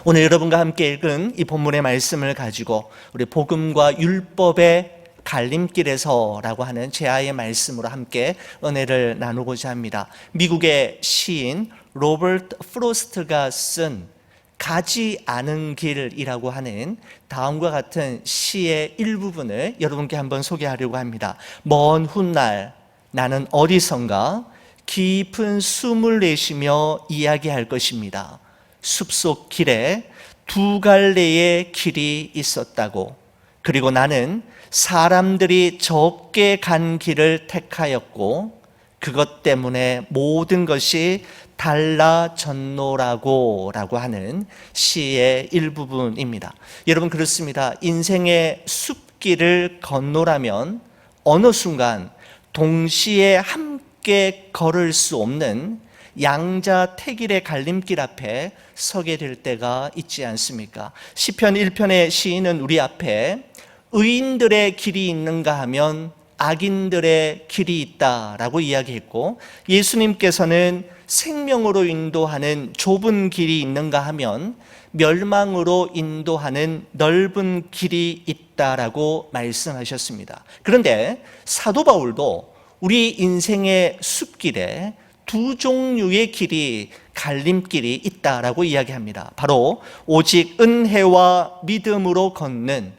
오늘 여러분과 함께 읽은 이 본문의 말씀을 가지고 우리 복음과 율법의 갈림길에서라고 하는 제아의 말씀으로 함께 은혜를 나누고자 합니다. 미국의 시인 로버트 프로스트가 쓴 가지 않은 길이라고 하는 다음과 같은 시의 일부분을 여러분께 한번 소개하려고 합니다. 먼 훗날 나는 어디선가 깊은 숨을 내쉬며 이야기할 것입니다. 숲속 길에 두 갈래의 길이 있었다고. 그리고 나는 사람들이 적게 간 길을 택하였고 그것 때문에 모든 것이 달라졌노라고 하는 시의 일부분입니다. 여러분, 그렇습니다. 인생의 숲길을 건너라면 어느 순간 동시에 함께 걸을 수 없는 양자택일의 갈림길 앞에 서게 될 때가 있지 않습니까? 시편 1편의 시인은 우리 앞에 의인들의 길이 있는가 하면 악인들의 길이 있다라고 이야기했고, 예수님께서는 생명으로 인도하는 좁은 길이 있는가 하면 멸망으로 인도하는 넓은 길이 있다라고 말씀하셨습니다. 그런데 사도 바울도 우리 인생의 숲길에 두 종류의 길이, 갈림길이 있다라고 이야기합니다. 바로 오직 은혜와 믿음으로 걷는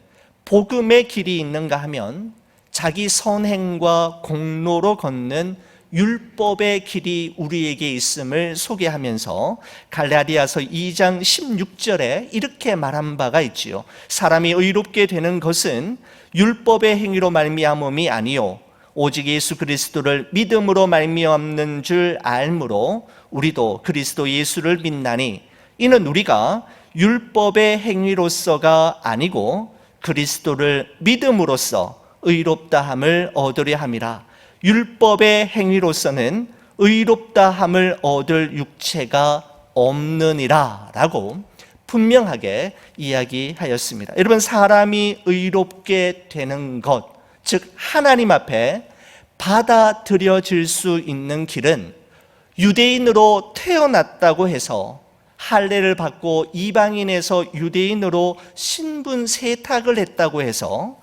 복음의 길이 있는가 하면 자기 선행과 공로로 걷는 율법의 길이 우리에게 있음을 소개하면서 갈라디아서 2장 16절에 이렇게 말한 바가 있지요. 사람이 의롭게 되는 것은 율법의 행위로 말미암음이 아니요 오직 예수 그리스도를 믿음으로 말미암는 줄 알므로 우리도 그리스도 예수를 믿나니 이는 우리가 율법의 행위로서가 아니고 그리스도를 믿음으로써 의롭다함을 얻으려 함이라. 율법의 행위로서는 의롭다함을 얻을 육체가 없느니라 라고 분명하게 이야기하였습니다. 여러분, 사람이 의롭게 되는 것, 즉 하나님 앞에 받아들여질 수 있는 길은 유대인으로 태어났다고 해서 할례를 받고 이방인에서 유대인으로 신분 세탁을 했다고 해서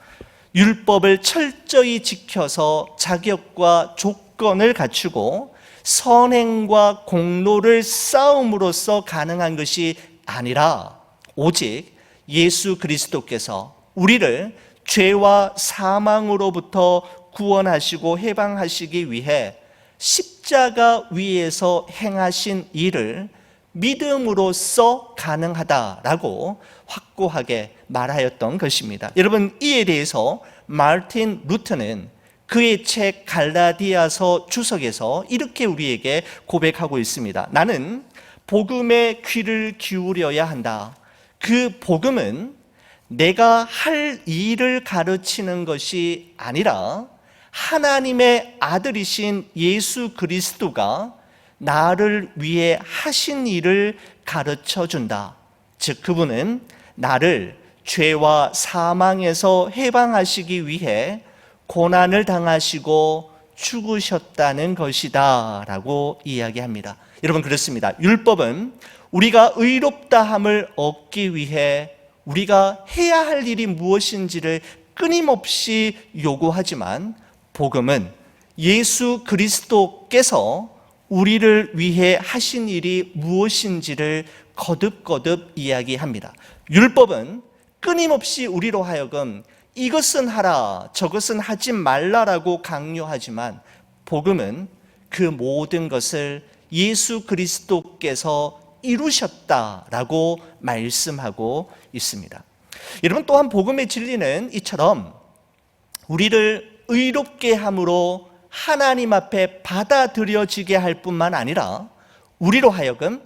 율법을 철저히 지켜서 자격과 조건을 갖추고 선행과 공로를 쌓음으로써 가능한 것이 아니라 오직 예수 그리스도께서 우리를 죄와 사망으로부터 구원하시고 해방하시기 위해 십자가 위에서 행하신 일을 믿음으로써 가능하다라고 확고하게 말하였던 것입니다. 여러분, 이에 대해서 마르틴 루터는 그의 책 갈라디아서 주석에서 이렇게 우리에게 고백하고 있습니다. 나는 복음의 귀를 기울여야 한다. 그 복음은 내가 할 일을 가르치는 것이 아니라 하나님의 아들이신 예수 그리스도가 나를 위해 하신 일을 가르쳐 준다. 즉 그분은 나를 죄와 사망에서 해방하시기 위해 고난을 당하시고 죽으셨다는 것이다 라고 이야기합니다. 여러분, 그렇습니다. 율법은 우리가 의롭다함을 얻기 위해 우리가 해야 할 일이 무엇인지를 끊임없이 요구하지만 복음은 예수 그리스도께서 우리를 위해 하신 일이 무엇인지를 거듭거듭 이야기합니다. 율법은 끊임없이 우리로 하여금 이것은 하라, 저것은 하지 말라라고 강요하지만 복음은 그 모든 것을 예수 그리스도께서 이루셨다라고 말씀하고 있습니다. 여러분, 또한 복음의 진리는 이처럼 우리를 의롭게 함으로 하나님 앞에 받아들여지게 할 뿐만 아니라 우리로 하여금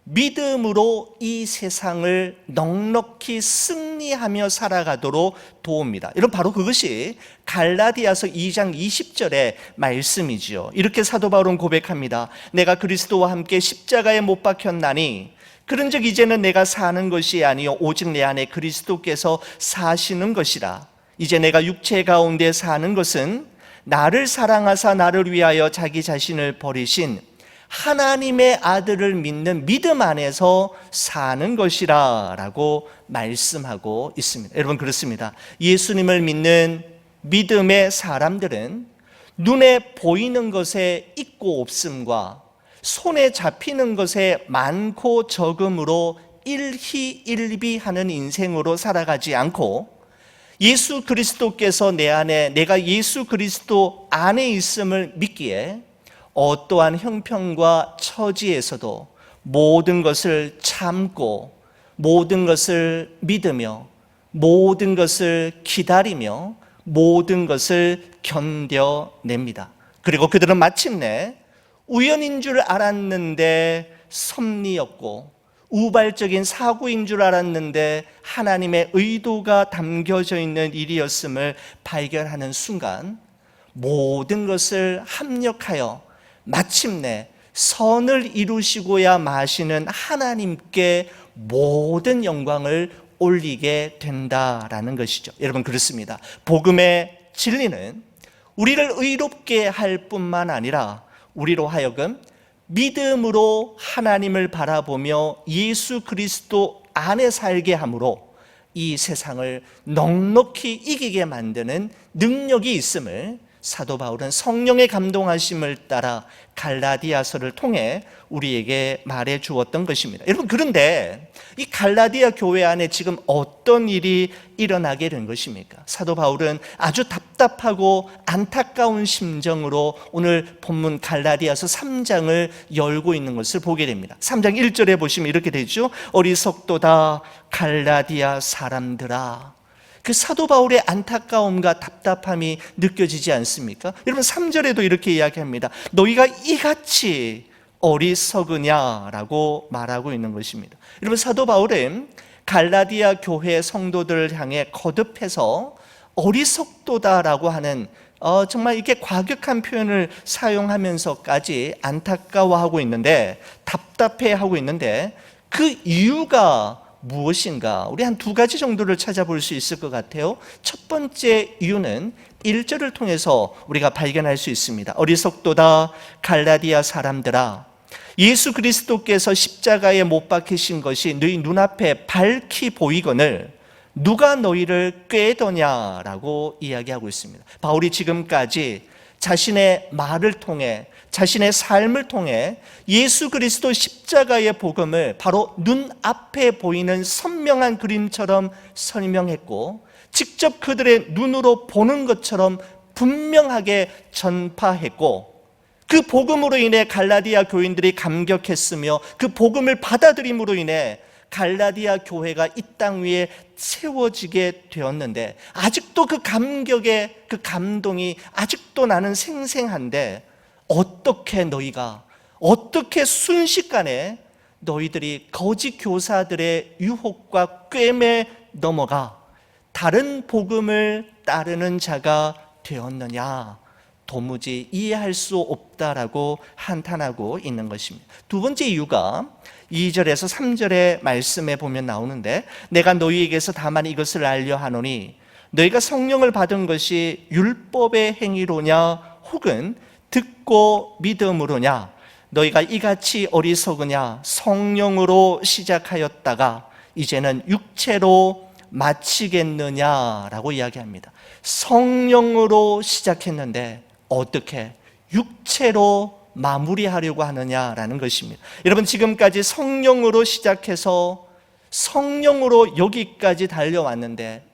믿음으로 이 세상을 넉넉히 승리하며 살아가도록 도웁니다. 여러분, 바로 그것이 갈라디아서 2장 20절의 말씀이지요. 이렇게 사도 바울은 고백합니다. 내가 그리스도와 함께 십자가에 못 박혔나니 그런즉 이제는 내가 사는 것이 아니요 오직 내 안에 그리스도께서 사시는 것이라. 이제 내가 육체 가운데 사는 것은 나를 사랑하사 나를 위하여 자기 자신을 버리신 하나님의 아들을 믿는 믿음 안에서 사는 것이라 라고 말씀하고 있습니다. 여러분, 그렇습니다. 예수님을 믿는 믿음의 사람들은 눈에 보이는 것에 있고 없음과 손에 잡히는 것에 많고 적음으로 일희일비하는 인생으로 살아가지 않고 예수 그리스도께서 내 안에, 내가 예수 그리스도 안에 있음을 믿기에 어떠한 형편과 처지에서도 모든 것을 참고 모든 것을 믿으며 모든 것을 기다리며 모든 것을 견뎌냅니다. 그리고 그들은 마침내 우연인 줄 알았는데 섭리였고 우발적인 사고인 줄 알았는데 하나님의 의도가 담겨져 있는 일이었음을 발견하는 순간 모든 것을 합력하여 마침내 선을 이루시고야 마시는 하나님께 모든 영광을 올리게 된다라는 것이죠. 여러분, 그렇습니다. 복음의 진리는 우리를 의롭게 할 뿐만 아니라 우리로 하여금 믿음으로 하나님을 바라보며 예수 그리스도 안에 살게 함으로 이 세상을 넉넉히 이기게 만드는 능력이 있음을 사도 바울은 성령의 감동하심을 따라 갈라디아서를 통해 우리에게 말해 주었던 것입니다. 여러분, 그런데 이 갈라디아 교회 안에 지금 어떤 일이 일어나게 된 것입니까? 사도 바울은 아주 답답하고 안타까운 심정으로 오늘 본문 갈라디아서 3장을 열고 있는 것을 보게 됩니다. 3장 1절에 보시면 이렇게 되죠. 어리석도다 갈라디아 사람들아. 그 사도 바울의 안타까움과 답답함이 느껴지지 않습니까? 여러분, 3절에도 이렇게 이야기합니다. 너희가 이같이 어리석으냐라고 말하고 있는 것입니다. 여러분, 사도 바울은 갈라디아 교회 성도들을 향해 거듭해서 어리석도다라고 하는 정말 이렇게 과격한 표현을 사용하면서까지 안타까워하고 있는데, 답답해하고 있는데, 그 이유가 무엇인가? 우리 한 두 가지 정도를 찾아볼 수 있을 것 같아요. 첫 번째 이유는 1절을 통해서 우리가 발견할 수 있습니다. 어리석도다 갈라디아 사람들아, 예수 그리스도께서 십자가에 못 박히신 것이 너희 눈앞에 밝히 보이거늘 누가 너희를 꾀더냐라고 이야기하고 있습니다. 바울이 지금까지 자신의 말을 통해, 자신의 삶을 통해 예수 그리스도 십자가의 복음을 바로 눈앞에 보이는 선명한 그림처럼 설명했고, 직접 그들의 눈으로 보는 것처럼 분명하게 전파했고, 그 복음으로 인해 갈라디아 교인들이 감격했으며 그 복음을 받아들임으로 인해 갈라디아 교회가 이 땅 위에 세워지게 되었는데, 아직도 그 감격의 그 감동이 아직도 나는 생생한데, 어떻게 순식간에 너희들이 거짓 교사들의 유혹과 꿰매 넘어가 다른 복음을 따르는 자가 되었느냐? 도무지 이해할 수 없다라고 한탄하고 있는 것입니다. 두 번째 이유가 2절에서 3절의 말씀에 보면 나오는데, 내가 너희에게서 다만 이것을 알려 하노니 너희가 성령을 받은 것이 율법의 행위로냐 혹은 듣고 믿음으로냐? 너희가 이같이 어리석으냐? 성령으로 시작하였다가 이제는 육체로 마치겠느냐라고 이야기합니다. 성령으로 시작했는데 어떻게 육체로 마무리하려고 하느냐라는 것입니다. 여러분, 지금까지 성령으로 시작해서 성령으로 여기까지 달려왔는데,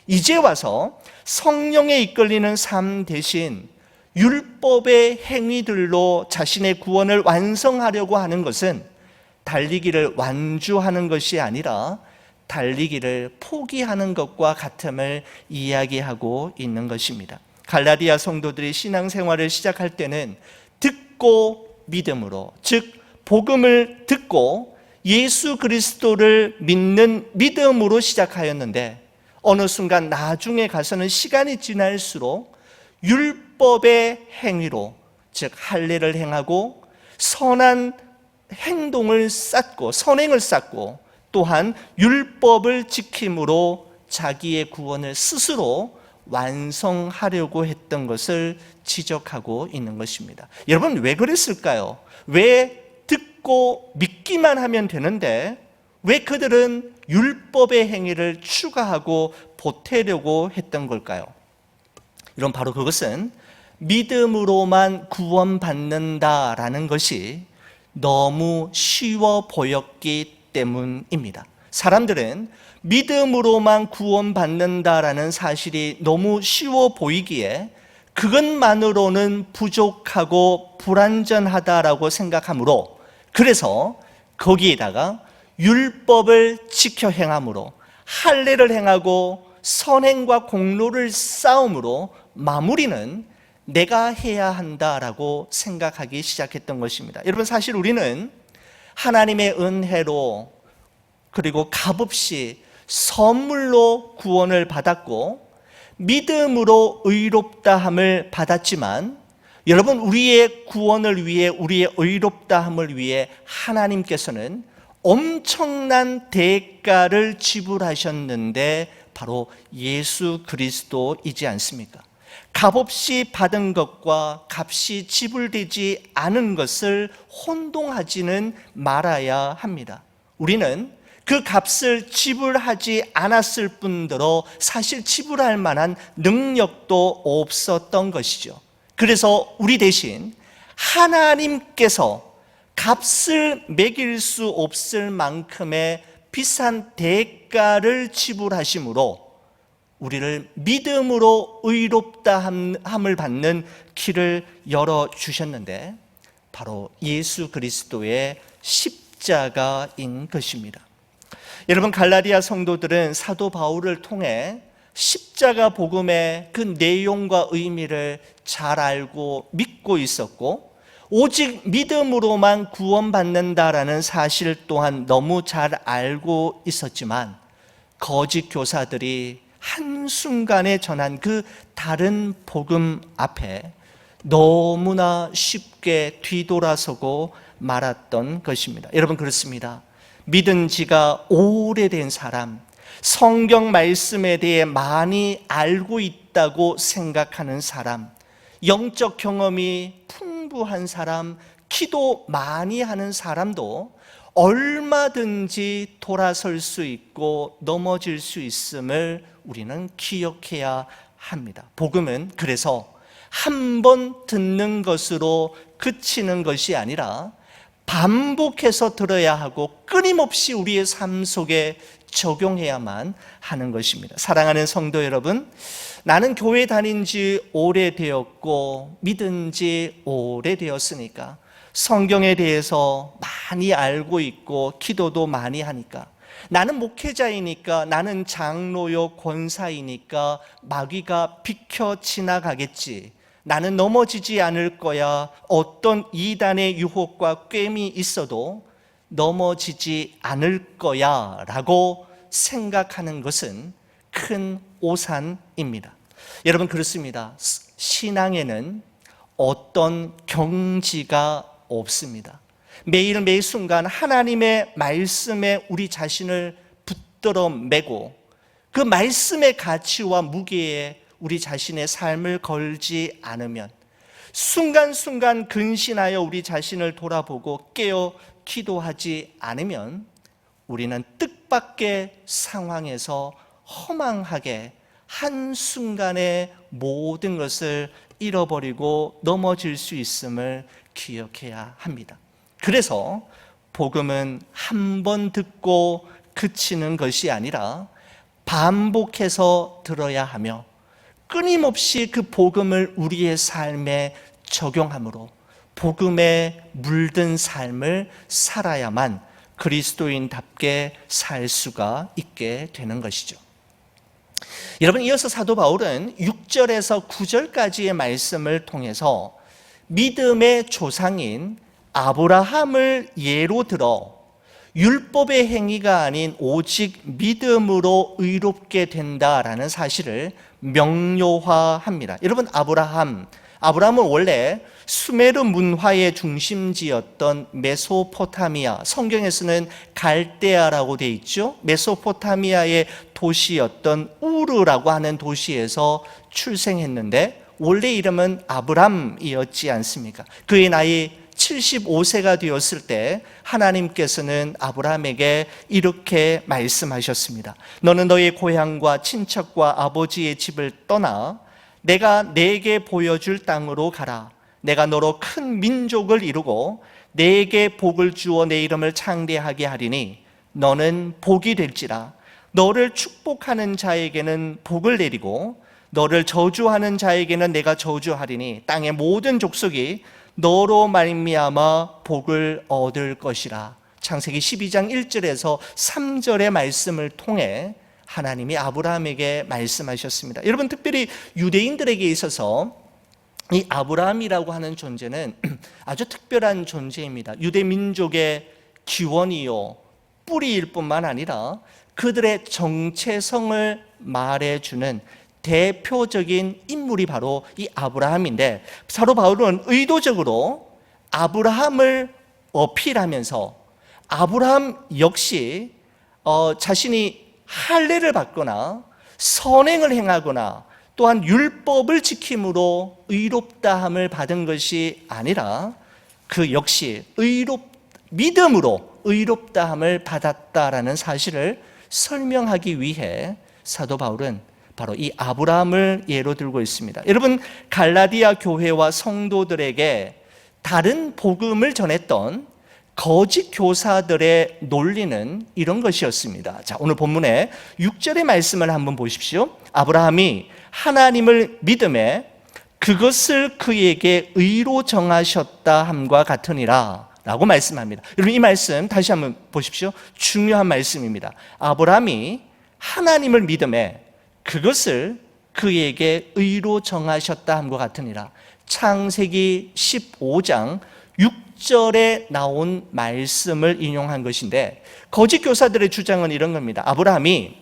이제 와서 성령에 이끌리는 삶 대신 율법의 행위들로 자신의 구원을 완성하려고 하는 것은 달리기를 완주하는 것이 아니라 달리기를 포기하는 것과 같음을 이야기하고 있는 것입니다. 갈라디아 성도들이 신앙생활을 시작할 때는 듣고 믿음으로, 즉 복음을 듣고 예수 그리스도를 믿는 믿음으로 시작하였는데, 어느 순간 나중에 가서는 시간이 지날수록 율법의 행위로, 즉 할례를 행하고 선한 행동을 쌓고 선행을 쌓고 또한 율법을 지킴으로 자기의 구원을 스스로 완성하려고 했던 것을 지적하고 있는 것입니다. 여러분, 왜 그랬을까요? 왜 듣고 믿기만 하면 되는데 왜 그들은 율법의 행위를 추가하고 보태려고 했던 걸까요? 이런 바로 그것은 믿음으로만 구원받는다라는 것이 너무 쉬워 보였기 때문입니다. 사람들은 믿음으로만 구원받는다라는 사실이 너무 쉬워 보이기에 그것만으로는 부족하고 불완전하다라고 생각하므로, 그래서 거기에다가 율법을 지켜 행함으로, 할례를 행하고 선행과 공로를 쌓음으로 마무리는 내가 해야 한다라고 생각하기 시작했던 것입니다. 여러분, 사실 우리는 하나님의 은혜로 그리고 값없이 선물로 구원을 받았고 믿음으로 의롭다함을 받았지만, 여러분, 우리의 구원을 위해, 우리의 의롭다함을 위해 하나님께서는 엄청난 대가를 지불하셨는데 바로 예수 그리스도이지 않습니까? 값없이 받은 것과 값이 지불되지 않은 것을 혼동하지는 말아야 합니다. 우리는 그 값을 지불하지 않았을 뿐더러 사실 지불할 만한 능력도 없었던 것이죠. 그래서 우리 대신 하나님께서 값을 매길 수 없을 만큼의 비싼 대가를 지불하심으로 우리를 믿음으로 의롭다함을 받는 길을 열어주셨는데 바로 예수 그리스도의 십자가인 것입니다. 여러분, 갈라디아 성도들은 사도 바울을 통해 십자가 복음의 그 내용과 의미를 잘 알고 믿고 있었고, 오직 믿음으로만 구원받는다라는 사실 또한 너무 잘 알고 있었지만, 거짓 교사들이 한순간에 전한 그 다른 복음 앞에 너무나 쉽게 뒤돌아서고 말았던 것입니다. 여러분, 그렇습니다. 믿은 지가 오래된 사람, 성경 말씀에 대해 많이 알고 있다고 생각하는 사람, 영적 경험이 풍부한 사람, 기도 많이 하는 사람도 얼마든지 돌아설 수 있고 넘어질 수 있음을 우리는 기억해야 합니다. 복음은 그래서 한 번 듣는 것으로 그치는 것이 아니라 반복해서 들어야 하고 끊임없이 우리의 삶 속에 적용해야만 하는 것입니다. 사랑하는 성도 여러분, 나는 교회 다닌 지 오래되었고 믿은 지 오래되었으니까 성경에 대해서 많이 알고 있고 기도도 많이 하니까, 나는 목회자이니까, 나는 장로요 권사이니까 마귀가 비켜 지나가겠지, 나는 넘어지지 않을 거야, 어떤 이단의 유혹과 꿰미 있어도 넘어지지 않을 거야 라고 생각하는 것은 큰 오산입니다. 여러분, 그렇습니다. 신앙에는 어떤 경지가 없습니다. 매일 매 순간 하나님의 말씀에 우리 자신을 붙들어 매고 그 말씀의 가치와 무게에 우리 자신의 삶을 걸지 않으면, 순간순간 근신하여 우리 자신을 돌아보고 깨어 기도하지 않으면 우리는 뜻밖의 상황에서 허망하게 한순간에 모든 것을 잃어버리고 넘어질 수 있음을 기억해야 합니다. 그래서 복음은 한 번 듣고 그치는 것이 아니라 반복해서 들어야 하며 끊임없이 그 복음을 우리의 삶에 적용함으로 복음에 물든 삶을 살아야만 그리스도인답게 살 수가 있게 되는 것이죠. 여러분, 이어서 사도 바울은 6절에서 9절까지의 말씀을 통해서 믿음의 조상인 아브라함을 예로 들어 율법의 행위가 아닌 오직 믿음으로 의롭게 된다라는 사실을 명료화합니다. 여러분, 아브라함은 원래 수메르 문화의 중심지였던 메소포타미아, 성경에서는 갈대아라고 되어 있죠. 메소포타미아의 도시였던 우르라고 하는 도시에서 출생했는데 원래 이름은 아브람이었지 않습니까? 그의 나이 75세가 되었을 때 하나님께서는 아브라함에게 이렇게 말씀하셨습니다. 너는 너의 고향과 친척과 아버지의 집을 떠나 내가 내게 보여줄 땅으로 가라. 내가 너로 큰 민족을 이루고 내게 복을 주어 내 이름을 창대하게 하리니 너는 복이 될지라. 너를 축복하는 자에게는 복을 내리고 너를 저주하는 자에게는 내가 저주하리니 땅의 모든 족속이 너로 말미암아 복을 얻을 것이라. 창세기 12장 1절에서 3절의 말씀을 통해 하나님이 아브라함에게 말씀하셨습니다. 여러분, 특별히 유대인들에게 있어서 이 아브라함이라고 하는 존재는 아주 특별한 존재입니다. 유대 민족의 기원이요 뿌리일 뿐만 아니라 그들의 정체성을 말해주는 대표적인 인물이 바로 이 아브라함인데, 사도 바울은 의도적으로 아브라함을 어필하면서 아브라함 역시 자신이 할례를 받거나 선행을 행하거나 또한 율법을 지킴으로 의롭다함을 받은 것이 아니라 그 역시 믿음으로 의롭다함을 받았다라는 사실을 설명하기 위해 사도 바울은 바로 이 아브라함을 예로 들고 있습니다. 여러분, 갈라디아 교회와 성도들에게 다른 복음을 전했던 거짓 교사들의 논리는 이런 것이었습니다. 자, 오늘 본문의 6절의 말씀을 한번 보십시오. 아브라함이 하나님을 믿음에 그것을 그에게 의로 정하셨다 함과 같으니라 라고 말씀합니다. 여러분, 이 말씀 다시 한번 보십시오. 중요한 말씀입니다. 아브라함이 하나님을 믿음에 그것을 그에게 의로 정하셨다 함과 같으니라. 창세기 15장 6절에 나온 말씀을 인용한 것인데, 거짓 교사들의 주장은 이런 겁니다. 아브라함이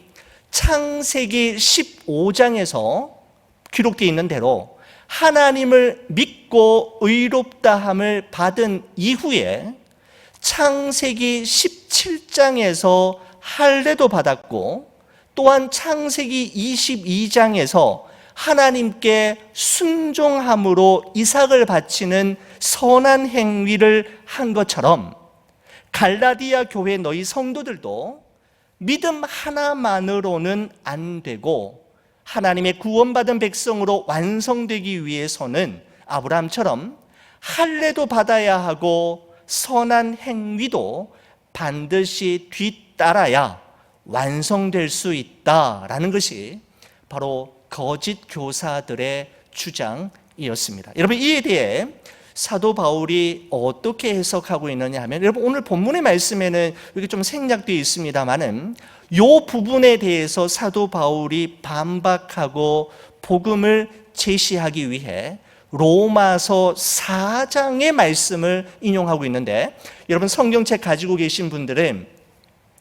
창세기 15장에서 기록되어 있는 대로 하나님을 믿고 의롭다함을 받은 이후에 창세기 17장에서 할례도 받았고, 또한 창세기 22장에서 하나님께 순종함으로 이삭을 바치는 선한 행위를 한 것처럼 갈라디아 교회 너희 성도들도 믿음 하나만으로는 안 되고 하나님의 구원받은 백성으로 완성되기 위해서는 아브라함처럼 할례도 받아야 하고 선한 행위도 반드시 뒤따라야 완성될 수 있다라는 것이 바로 거짓 교사들의 주장이었습니다. 여러분, 이에 대해 사도 바울이 어떻게 해석하고 있느냐 하면, 여러분, 오늘 본문의 말씀에는 이렇게 좀 생략되어 있습니다만은 이 부분에 대해서 사도 바울이 반박하고 복음을 제시하기 위해 로마서 4장의 말씀을 인용하고 있는데, 여러분 성경책 가지고 계신 분들은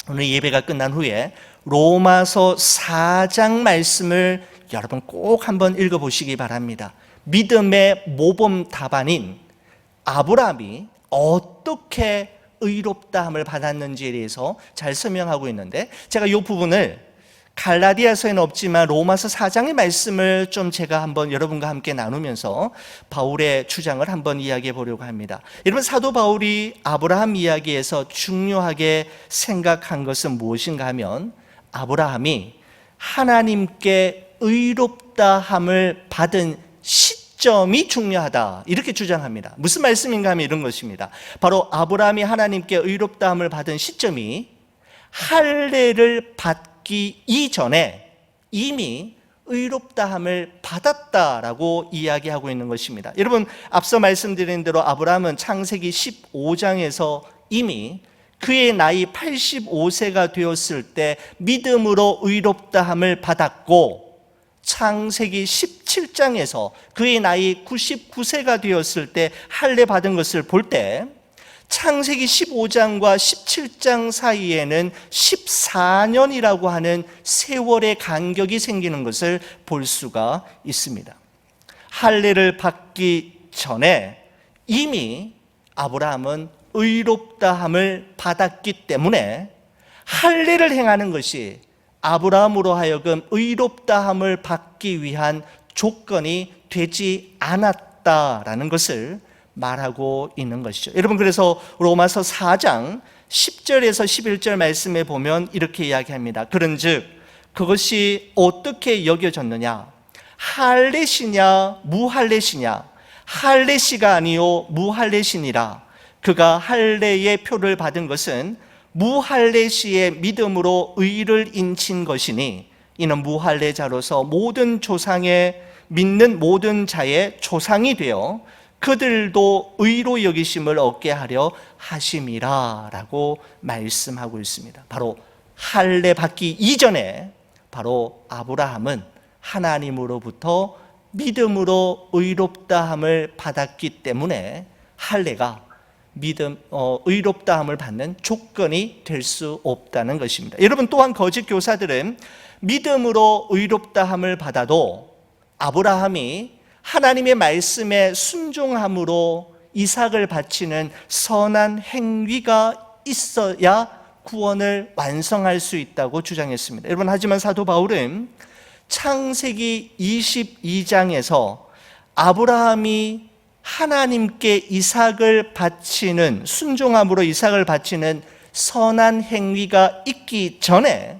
오늘 예배가 끝난 후에 로마서 4장 말씀을 여러분 꼭 한번 읽어보시기 바랍니다. 믿음의 모범 답안인 아브라함이 어떻게 의롭다함을 받았는지에 대해서 잘 설명하고 있는데, 제가 이 부분을 갈라디아서에는 없지만 로마서 4장의 말씀을 좀 제가 한번 여러분과 함께 나누면서 바울의 주장을 한번 이야기해 보려고 합니다. 여러분, 사도 바울이 아브라함 이야기에서 중요하게 생각한 것은 무엇인가 하면, 아브라함이 하나님께 의롭다함을 받은 시점이 중요하다, 이렇게 주장합니다. 무슨 말씀인가 하면 이런 것입니다. 바로 아브라함이 하나님께 의롭다함을 받은 시점이 할례를 받기 이전에 이미 의롭다함을 받았다라고 이야기하고 있는 것입니다. 여러분, 앞서 말씀드린 대로 아브라함은 창세기 15장에서 이미 그의 나이 85세가 되었을 때 믿음으로 의롭다함을 받았고, 창세기 17장에서 그의 나이 99세가 되었을 때 할례 받은 것을 볼 때 창세기 15장과 17장 사이에는 14년이라고 하는 세월의 간격이 생기는 것을 볼 수가 있습니다. 할례를 받기 전에 이미 아브라함은 의롭다함을 받았기 때문에 할례를 행하는 것이 아브라함으로 하여금 의롭다함을 받기 위한 조건이 되지 않았다라는 것을 말하고 있는 것이죠. 여러분, 그래서 로마서 4장 10절에서 11절 말씀에 보면 이렇게 이야기합니다. 그런즉 그것이 어떻게 여겨졌느냐? 할례시냐 무할례시냐? 할례시가 아니요 무할례시니라. 그가 할례의 표를 받은 것은 무할례시의 믿음으로 의를 인친 것이니 이는 무할례자로서 모든 조상의 믿는 모든 자의 조상이 되어 그들도 의로 여기심을 얻게 하려 하심이라 라고 말씀하고 있습니다. 바로 할례 받기 이전에 바로 아브라함은 하나님으로부터 믿음으로 의롭다함을 받았기 때문에 할례가 의롭다함을 받는 조건이 될 수 없다는 것입니다. 여러분, 또한 거짓 교사들은 믿음으로 의롭다함을 받아도 아브라함이 하나님의 말씀에 순종함으로 이삭을 바치는 선한 행위가 있어야 구원을 완성할 수 있다고 주장했습니다. 여러분, 하지만 사도 바울은 창세기 22장에서 아브라함이 하나님께 이삭을 바치는, 순종함으로 이삭을 바치는 선한 행위가 있기 전에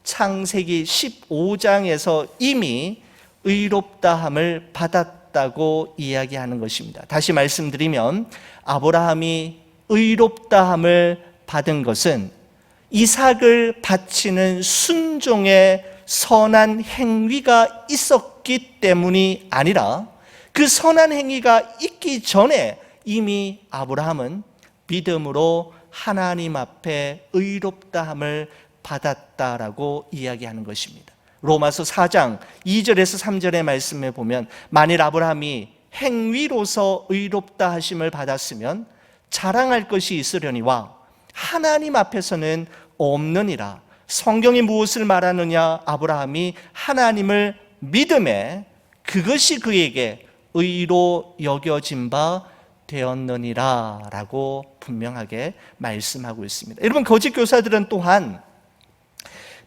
창세기 15장에서 이미 의롭다함을 받았다고 이야기하는 것입니다. 다시 말씀드리면 아브라함이 의롭다함을 받은 것은 이삭을 바치는 순종의 선한 행위가 있었기 때문이 아니라 그 선한 행위가 있기 전에 이미 아브라함은 믿음으로 하나님 앞에 의롭다함을 받았다라고 이야기하는 것입니다. 로마서 4장 2절에서 3절의 말씀에 보면 만일 아브라함이 행위로서 의롭다 하심을 받았으면 자랑할 것이 있으려니와 하나님 앞에서는 없느니라. 성경이 무엇을 말하느냐? 아브라함이 하나님을 믿음에 그것이 그에게 의로 여겨진 바 되었느니라 라고 분명하게 말씀하고 있습니다. 여러분, 거짓 교사들은 또한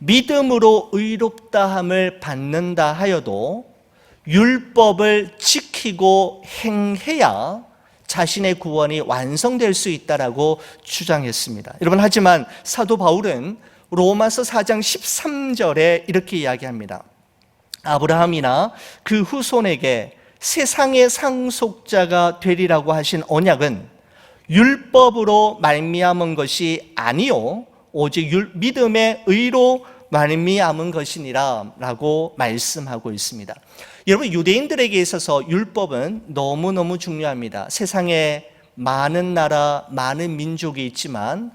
믿음으로 의롭다함을 받는다 하여도 율법을 지키고 행해야 자신의 구원이 완성될 수 있다라고 주장했습니다. 여러분, 하지만 사도 바울은 로마서 4장 13절에 이렇게 이야기합니다. 아브라함이나 그 후손에게 세상의 상속자가 되리라고 하신 언약은 율법으로 말미암은 것이 아니요 오직 믿음의 의로 말미암은 것이니라 라고 말씀하고 있습니다. 여러분, 유대인들에게 있어서 율법은 너무너무 중요합니다. 세상에 많은 나라, 많은 민족이 있지만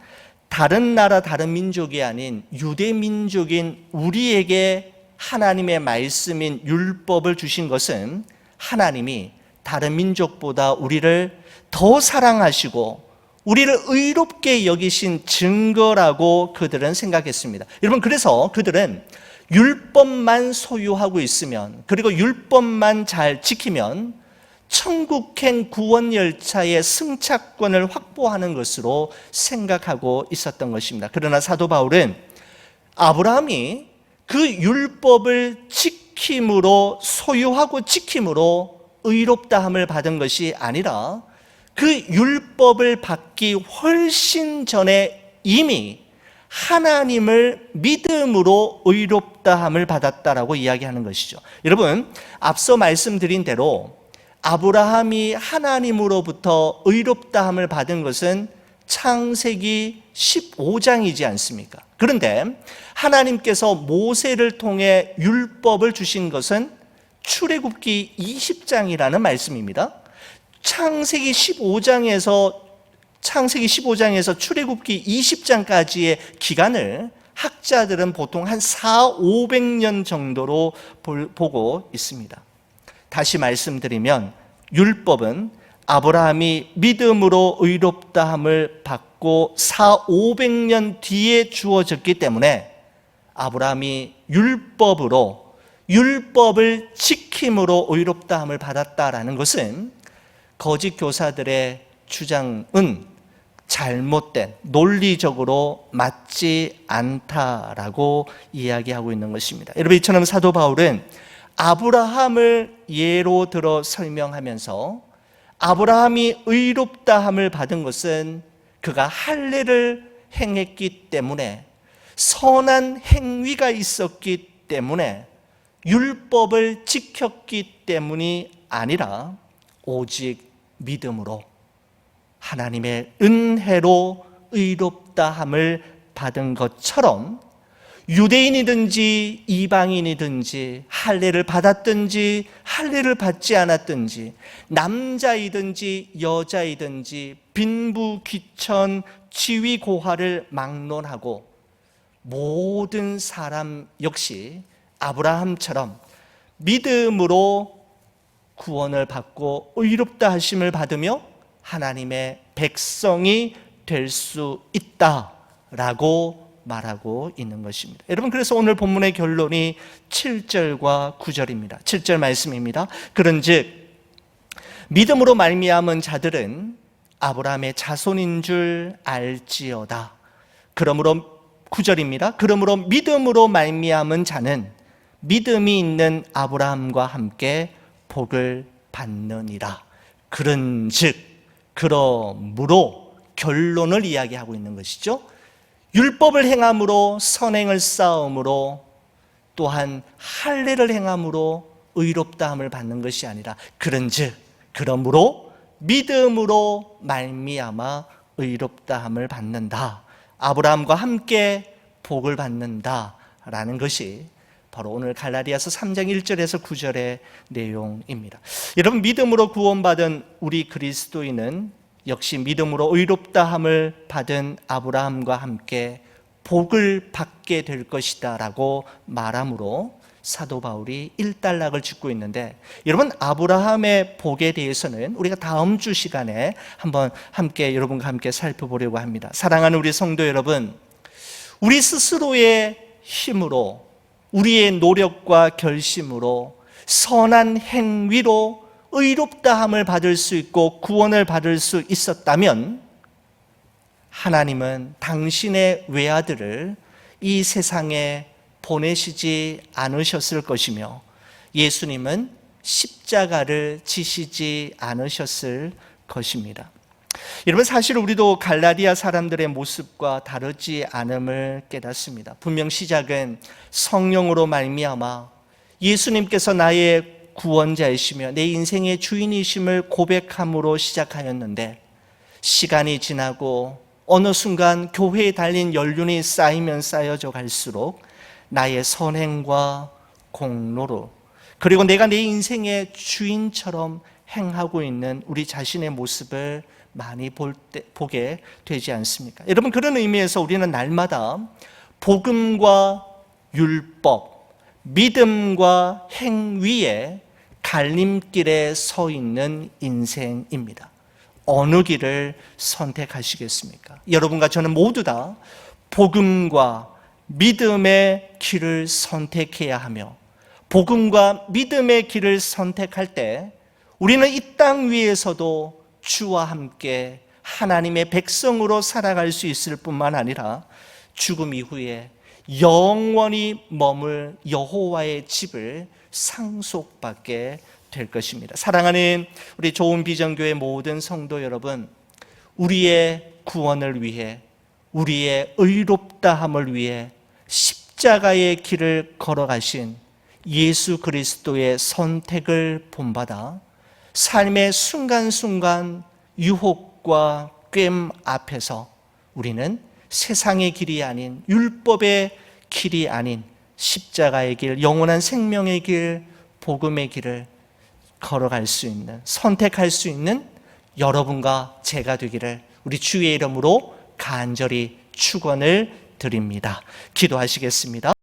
다른 나라, 다른 민족이 아닌 유대 민족인 우리에게 하나님의 말씀인 율법을 주신 것은 하나님이 다른 민족보다 우리를 더 사랑하시고 우리를 의롭게 여기신 증거라고 그들은 생각했습니다. 여러분, 그래서 그들은 율법만 소유하고 있으면, 그리고 율법만 잘 지키면 천국행 구원 열차의 승차권을 확보하는 것으로 생각하고 있었던 것입니다. 그러나 사도 바울은 아브라함이 그 율법을 지킴으로, 소유하고 지킴으로 의롭다함을 받은 것이 아니라 그 율법을 받기 훨씬 전에 이미 하나님을 믿음으로 의롭다함을 받았다라고 이야기하는 것이죠. 여러분, 앞서 말씀드린 대로 아브라함이 하나님으로부터 의롭다함을 받은 것은 창세기 15장이지 않습니까? 그런데 하나님께서 모세를 통해 율법을 주신 것은 출애굽기 20장이라는 말씀입니다. 창세기 15장에서 출애굽기 20장까지의 기간을 학자들은 보통 한 400~500년 정도로 보고 있습니다. 다시 말씀드리면 율법은 아브라함이 믿음으로 의롭다함을 받고 400~500년 뒤에 주어졌기 때문에 아브라함이 율법으로 율법을 지킴으로 의롭다함을 받았다라는 것은 거짓 교사들의 주장은 잘못된, 논리적으로 맞지 않다라고 이야기하고 있는 것입니다. 여러분, 이처럼 사도 바울은 아브라함을 예로 들어 설명하면서 아브라함이 의롭다함을 받은 것은 그가 할례를 행했기 때문에, 선한 행위가 있었기 때문에, 율법을 지켰기 때문이 아니라 오직 믿음으로, 하나님의 은혜로 의롭다함을 받은 것처럼 유대인이든지 이방인이든지 할례를 받았든지 할례를 받지 않았든지 남자이든지 여자이든지 빈부 귀천 지위 고하를 막론하고 모든 사람 역시 아브라함처럼 믿음으로 구원을 받고 의롭다 하심을 받으며 하나님의 백성이 될 수 있다라고 말하고 있는 것입니다. 여러분, 그래서 오늘 본문의 결론이 7절과 9절입니다. 7절 말씀입니다. 그런즉 믿음으로 말미암은 자들은 아브라함의 자손인 줄 알지어다. 그러므로 9절입니다. 그러므로 믿음으로 말미암은 자는 믿음이 있는 아브라함과 함께 복을 받느니라. 그런즉, 그러므로 결론을 이야기하고 있는 것이죠. 율법을 행함으로, 선행을 쌓음으로, 또한 할례를 행함으로 의롭다함을 받는 것이 아니라 그런즉, 그러므로 믿음으로 말미암아 의롭다함을 받는다, 아브라함과 함께 복을 받는다라는 것이 바로 오늘 갈라디아서 3장 1절에서 9절의 내용입니다. 여러분, 믿음으로 구원받은 우리 그리스도인은 역시 믿음으로 의롭다함을 받은 아브라함과 함께 복을 받게 될 것이다 라고 말함으로 사도 바울이 일단락을 짓고 있는데, 여러분, 아브라함의 복에 대해서는 우리가 다음 주 시간에 한번 함께 여러분과 함께 살펴보려고 합니다. 사랑하는 우리 성도 여러분, 우리 스스로의 힘으로, 우리의 노력과 결심으로, 선한 행위로 의롭다함을 받을 수 있고 구원을 받을 수 있었다면 하나님은 당신의 외아들을 이 세상에 보내시지 않으셨을 것이며 예수님은 십자가를 지시지 않으셨을 것입니다. 여러분, 사실 우리도 갈라디아 사람들의 모습과 다르지 않음을 깨닫습니다. 분명 시작은 성령으로 말미암아 예수님께서 나의 구원자이시며 내 인생의 주인이심을 고백함으로 시작하였는데, 시간이 지나고 어느 순간 교회에 달린 연륜이 쌓이면 쌓여져 갈수록 나의 선행과 공로로, 그리고 내가 내 인생의 주인처럼 행하고 있는 우리 자신의 모습을 많이 보게 되지 않습니까? 여러분, 그런 의미에서 우리는 날마다 복음과 율법, 믿음과 행위의 갈림길에 서 있는 인생입니다. 어느 길을 선택하시겠습니까? 여러분과 저는 모두 다 복음과 믿음의 길을 선택해야 하며, 복음과 믿음의 길을 선택할 때 우리는 이 땅 위에서도 주와 함께 하나님의 백성으로 살아갈 수 있을 뿐만 아니라 죽음 이후에 영원히 머물 여호와의 집을 상속받게 될 것입니다. 사랑하는 우리 좋은 비전교회 모든 성도 여러분, 우리의 구원을 위해, 우리의 의롭다함을 위해 십자가의 길을 걸어가신 예수 그리스도의 선택을 본받아 삶의 순간순간 유혹과 괨 앞에서 우리는 세상의 길이 아닌, 율법의 길이 아닌 십자가의 길, 영원한 생명의 길, 복음의 길을 걸어갈 수 있는, 선택할 수 있는 여러분과 제가 되기를 우리 주의 이름으로 간절히 축원을 드립니다. 기도하시겠습니다.